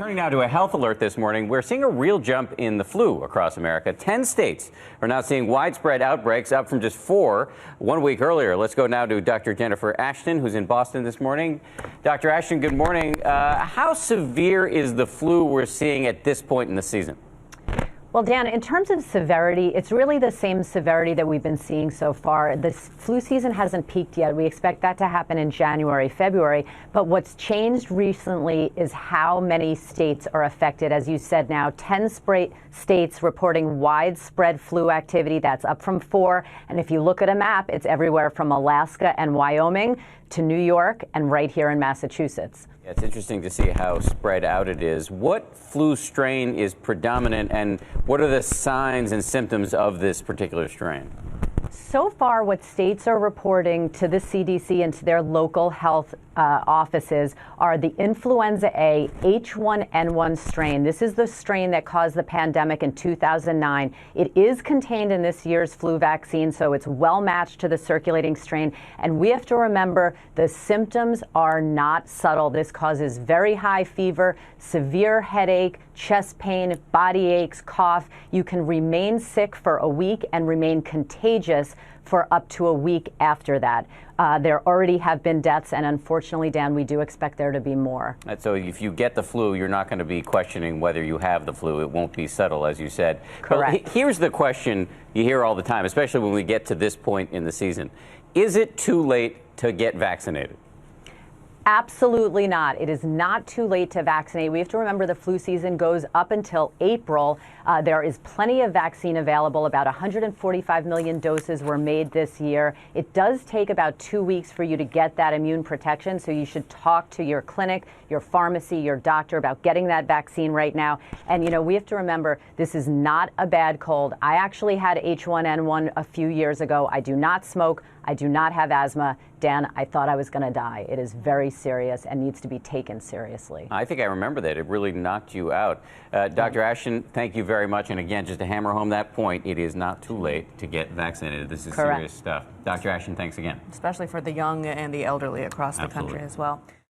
Turning now to a health alert this morning, we're seeing a real jump in the flu across America. 10 states are now seeing widespread outbreaks, up from just 4 1 week earlier. Let's go now to Dr. Jennifer Ashton, who's in Boston this morning. Dr. Ashton, good morning. How severe is the flu we're seeing at this point in the season? Well, Dan, in terms of severity, it's really the same severity that we've been seeing so far. The flu season hasn't peaked yet. We expect that to happen in January, February. But what's changed recently is how many states are affected. As you said now, 10 states reporting widespread flu activity. That's up from 4. And if you look at a map, it's everywhere from Alaska and Wyoming to New York and right here in Massachusetts. Yeah, it's interesting to see how spread out it is. What flu strain is predominant, and what are the signs and symptoms of this particular strain? So far, what states are reporting to the CDC and to their local health offices are the influenza A H1N1 strain. This is the strain that caused the pandemic in 2009. It is contained in this year's flu vaccine, so it's well matched to the circulating strain. And we have to remember the symptoms are not subtle. This causes very high fever, severe headache, chest pain, body aches, cough. You can remain sick for a week and remain contagious for up to a week after that. There already have been deaths, and unfortunately, Dan, we do expect there to be more. So if you get the flu, you're not going to be questioning whether you have the flu. It won't be subtle, as you said. Correct. But here's the question you hear all the time, especially when we get to this point in the season. Is it too late to get vaccinated? Absolutely not. It is not too late to vaccinate. We have to remember the flu season goes up until April. There is plenty of vaccine available. About 145 million doses were made this year. It does take about 2 weeks for you to get that immune protection, so you should talk to your clinic, your pharmacy, your doctor about getting that vaccine right now. And, you know, we have to remember this is not a bad cold. I actually had H1N1 a few years ago. I do not smoke. I do not have asthma. Dan, I thought I was going to die. It is very serious and needs to be taken seriously. I think I remember that. It really knocked you out. Dr. Ashton, thank you very much. And again, just to hammer home that point, it is not too late to get vaccinated. This is Correct. Serious stuff. Dr. Ashton, thanks again. Especially for the young and the elderly across the country as well.